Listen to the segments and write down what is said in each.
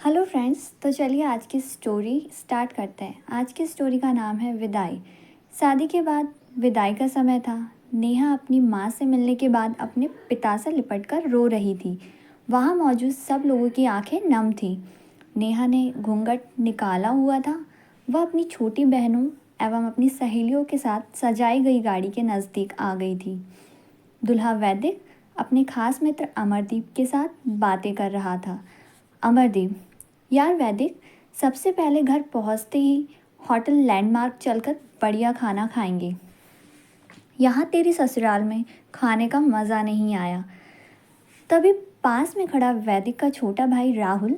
Hello friends, तो चलिए आज की स्टोरी स्टार्ट करते हैं। आज की स्टोरी का नाम है विदाई। शादी के बाद विदाई का समय था। नेहा अपनी माँ से मिलने के बाद अपने पिता से लिपटकर रो रही थी। वहाँ मौजूद सब लोगों की आंखें नम थी। नेहा ने घूंघट निकाला हुआ था। वह अपनी छोटी बहनों एवं अपनी सहेलियों के साथ सजाई गई गाड़ी के नज़दीक आ गई थी। दूल्हा वैदिक अपने खास मित्र अमरदीप के साथ बातें कर रहा था। अमरदीप: यार वैदिक, सबसे पहले घर पहुंचते ही होटल लैंडमार्क चलकर बढ़िया खाना खाएंगे। यहाँ तेरी ससुराल में खाने का मज़ा नहीं आया। तभी पास में खड़ा वैदिक का छोटा भाई राहुल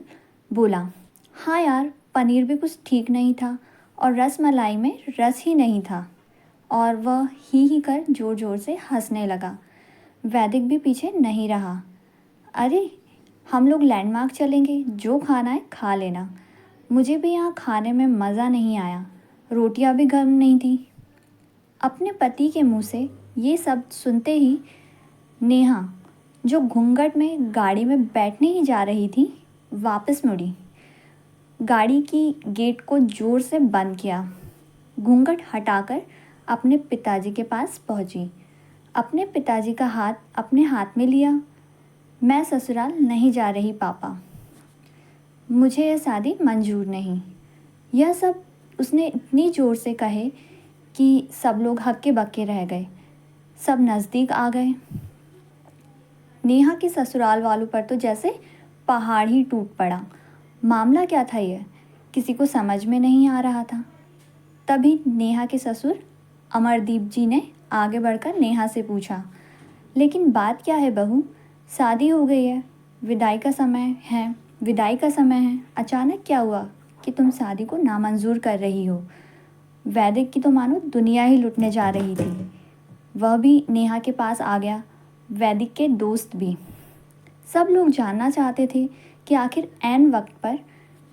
बोला, हाँ यार, पनीर भी कुछ ठीक नहीं था और रसमलाई में रस ही नहीं था। और वह ही कर ज़ोर ज़ोर से हंसने लगा। वैदिक भी पीछे नहीं रहा। अरे, हम लोग लैंडमार्क चलेंगे, जो खाना है खा लेना। मुझे भी यहाँ खाने में मज़ा नहीं आया, रोटियाँ भी गर्म नहीं थी। अपने पति के मुंह से ये सब सुनते ही नेहा, जो घूंघट में गाड़ी में बैठने ही जा रही थी, वापस मुड़ी। गाड़ी की गेट को ज़ोर से बंद किया। घूंघट हटाकर अपने पिताजी के पास पहुंची। अपने पिताजी का हाथ अपने हाथ में लिया। मैं ससुराल नहीं जा रही पापा, मुझे यह शादी मंजूर नहीं। यह सब उसने इतनी ज़ोर से कहे कि सब लोग हक्के बक्के रह गए। सब नज़दीक आ गए। नेहा के ससुराल वालों पर तो जैसे पहाड़ ही टूट पड़ा। मामला क्या था यह, किसी को समझ में नहीं आ रहा था। तभी नेहा के ससुर अमरदीप जी ने आगे बढ़कर नेहा से पूछा, लेकिन बात क्या है बहू? शादी हो गई है, विदाई का समय है, अचानक क्या हुआ कि तुम शादी को नामंजूर कर रही हो? वैदिक की तो मानो दुनिया ही लुटने जा रही थी। वह भी नेहा के पास आ गया, वैदिक के दोस्त भी। सब लोग जानना चाहते थे कि आखिर ऐन वक्त पर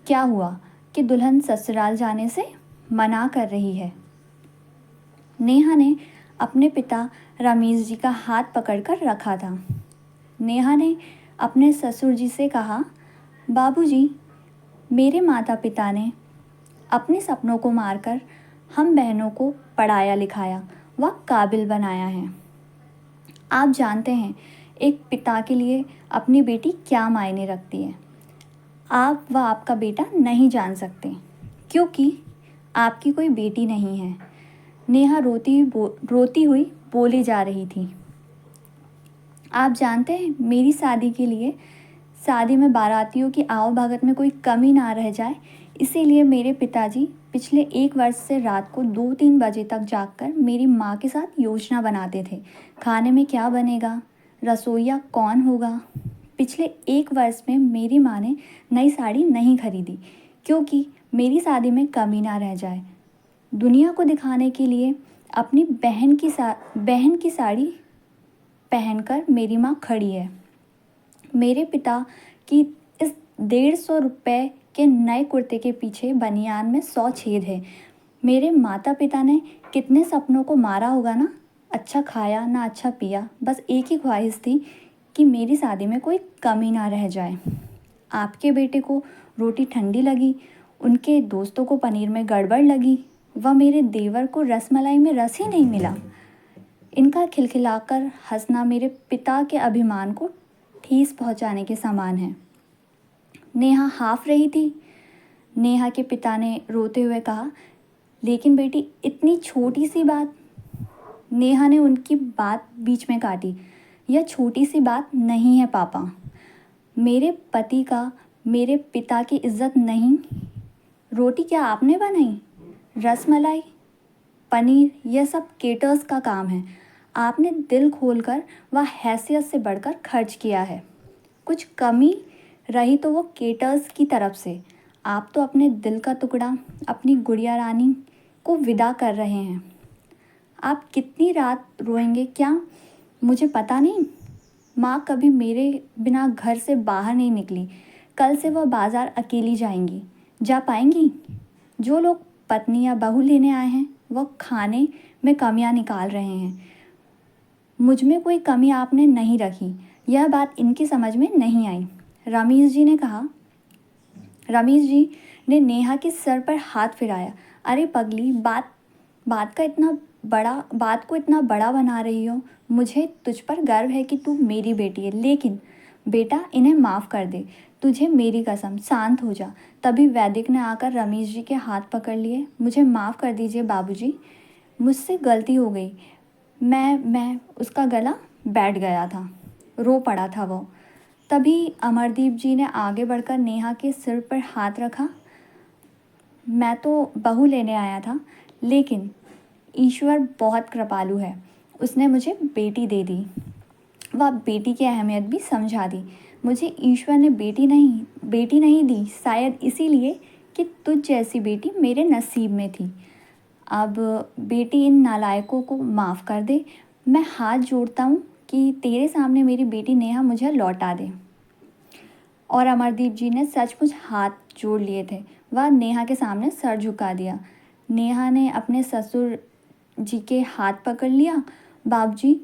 क्या हुआ कि दुल्हन ससुराल जाने से मना कर रही है। नेहा ने अपने पिता रमेश जी का हाथ पकड़कर रखा था। नेहा ने अपने ससुर जी से कहा, बाबूजी, मेरे माता पिता ने अपने सपनों को मारकर हम बहनों को पढ़ाया लिखाया व काबिल बनाया है। आप जानते हैं एक पिता के लिए अपनी बेटी क्या मायने रखती है। आप व आपका बेटा नहीं जान सकते, क्योंकि आपकी कोई बेटी नहीं है। नेहा रोती हुई बोली जा रही थी। आप जानते हैं मेरी शादी के लिए, शादी में बारातियों की आवभगत में कोई कमी ना रह जाए, इसीलिए मेरे पिताजी पिछले 1 वर्ष से रात को 2-3 बजे तक जागकर मेरी माँ के साथ योजना बनाते थे। खाने में क्या बनेगा, रसोइया कौन होगा। पिछले 1 वर्ष में मेरी माँ ने नई साड़ी नहीं खरीदी, क्योंकि मेरी शादी में कमी ना रह जाए। दुनिया को दिखाने के लिए अपनी बहन की साड़ी पहनकर मेरी माँ खड़ी है। मेरे पिता की इस 150 रुपये के नए कुर्ते के पीछे बनियान में 100 छेद है। मेरे माता पिता ने कितने सपनों को मारा होगा ना, अच्छा खाया ना अच्छा पिया, बस एक ही ख्वाहिश थी कि मेरी शादी में कोई कमी ना रह जाए। आपके बेटे को रोटी ठंडी लगी, उनके दोस्तों को पनीर में गड़बड़ लगी, व मेरे देवर को रसमलाई में रस ही नहीं मिला। इनका खिलखिलाकर हंसना मेरे पिता के अभिमान को ठेस पहुंचाने के समान है। नेहा हाफ रही थी। नेहा के पिता ने रोते हुए कहा, लेकिन बेटी, इतनी छोटी सी बात। नेहा ने उनकी बात बीच में काटी। यह छोटी सी बात नहीं है पापा। मेरे पति का मेरे पिता की इज्जत नहीं। रोटी क्या आपने बनाई? रसमलाई, पनीर, यह सब केटर्स का काम है। आपने दिल खोलकर व हैसियत से बढ़कर खर्च किया है। कुछ कमी रही तो वो केटर्स की तरफ से। आप तो अपने दिल का टुकड़ा, अपनी गुड़िया रानी को विदा कर रहे हैं। आप कितनी रात रोएंगे क्या मुझे पता नहीं। माँ कभी मेरे बिना घर से बाहर नहीं निकली। कल से वह बाज़ार अकेली जाएंगी। जा पाएंगी? जो लोग पत्नी या बहू लेने आए हैं वह खाने में कमियां निकाल रहे हैं। मुझ में कोई कमी आपने नहीं रखी। यह बात इनकी समझ में नहीं आई। रमेश जी ने कहा, रमेश जी ने नेहा के सर पर हाथ फिराया। अरे पगली, बात को इतना बड़ा बना रही हो। मुझे तुझ पर गर्व है कि तू मेरी बेटी है, लेकिन बेटा इन्हें माफ़ कर दे। तुझे मेरी कसम, शांत हो जा। तभी वैदिक ने आकर रमेश जी के हाथ पकड़ लिए। मुझे माफ़ कर दीजिए बाबूजी, मुझसे गलती हो गई। मैं उसका गला बैठ गया था, रो पड़ा था वो। तभी अमरदीप जी ने आगे बढ़कर नेहा के सिर पर हाथ रखा। मैं तो बहू लेने आया था, लेकिन ईश्वर बहुत कृपालु है, उसने मुझे बेटी दे दी। वह बेटी की अहमियत भी समझा दी। मुझे ईश्वर ने बेटी नहीं दी, शायद इसीलिए कि तुझ जैसी बेटी मेरे नसीब में थी। अब बेटी इन नालायकों को माफ़ कर दे। मैं हाथ जोड़ता हूँ कि तेरे सामने मेरी बेटी नेहा मुझे लौटा दे। और अमरदीप जी ने सचमुच हाथ जोड़ लिए थे। वह नेहा के सामने सर झुका दिया। नेहा ने अपने ससुर जी के हाथ पकड़ लिया। बाबूजी,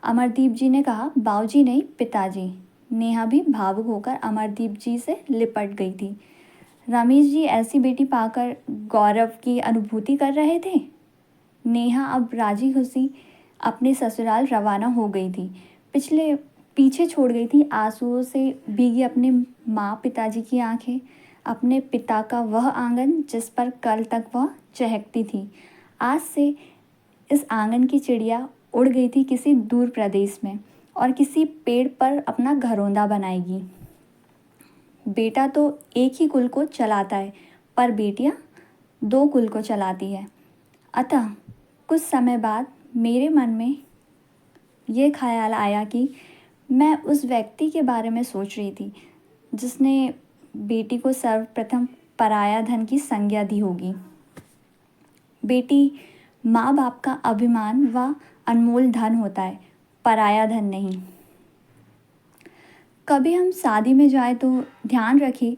अमरदीप जी ने कहा। बाबूजी नहीं, पिताजी। नेहा भी भावुक होकर अमरदीप जी से लिपट गई थी। रमेश जी ऐसी बेटी पाकर गौरव की अनुभूति कर रहे थे। नेहा अब राजी खुशी अपने ससुराल रवाना हो गई थी। पीछे छोड़ गई थी आंसुओं से भीगी अपने माँ पिताजी की आंखें, अपने पिता का वह आंगन जिस पर कल तक वह चहकती थी। आज से इस आंगन की चिड़िया उड़ गई थी किसी दूर प्रदेश में और किसी पेड़ पर अपना घरौंदा बनाएगी। बेटा तो एक ही कुल को चलाता है, पर बेटियां दो कुल को चलाती है। अतः कुछ समय बाद मेरे मन में ये ख्याल आया कि मैं उस व्यक्ति के बारे में सोच रही थी जिसने बेटी को सर्वप्रथम पराया धन की संज्ञा दी होगी। बेटी माँ बाप का अभिमान व अनमोल धन होता है, पराया धन नहीं। कभी हम शादी में जाए तो ध्यान रखें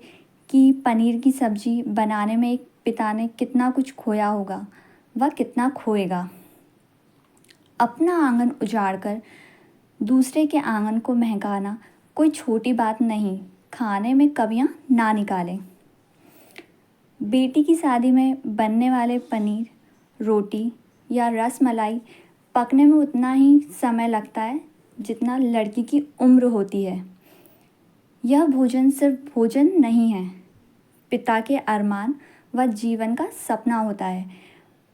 कि पनीर की सब्जी बनाने में एक पिता ने कितना कुछ खोया होगा, वह कितना खोएगा। अपना आंगन उजाड़कर दूसरे के आंगन को महकाना कोई छोटी बात नहीं, खाने में कमियां ना निकालें। बेटी की शादी में बनने वाले पनीर, रोटी या रसमलाई पकने में उतना ही समय लगता है जितना लड़की की उम्र होती है। यह भोजन सिर्फ भोजन नहीं है, पिता के अरमान व जीवन का सपना होता है।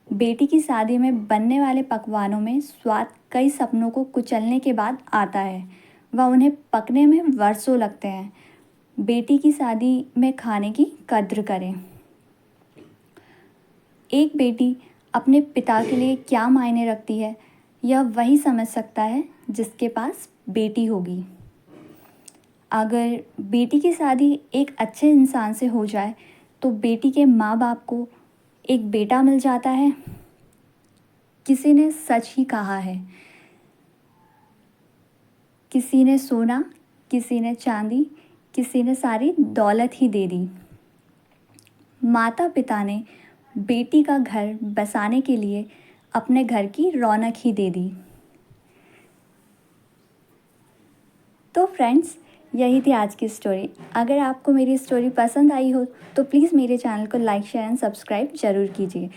बेटी की शादी में बनने वाले पकवानों में स्वाद कई सपनों को कुचलने के बाद आता है व उन्हें पकने में वर्षों लगते हैं। बेटी की शादी में खाने की कद्र करें। एक बेटी अपने पिता के लिए क्या मायने रखती है, यह वही समझ सकता है जिसके पास बेटी होगी। अगर बेटी की शादी एक अच्छे इंसान से हो जाए तो बेटी के माँ बाप को एक बेटा मिल जाता है। किसी ने सच ही कहा है, किसी ने सोना, किसी ने चांदी, किसी ने सारी दौलत ही दे दी। माता पिता ने बेटी का घर बसाने के लिए अपने घर की रौनक ही दे दी। तो फ्रेंड्स, यही थी आज की स्टोरी। अगर आपको मेरी स्टोरी पसंद आई हो तो प्लीज़ मेरे चैनल को लाइक, शेयर एंड सब्सक्राइब ज़रूर कीजिए।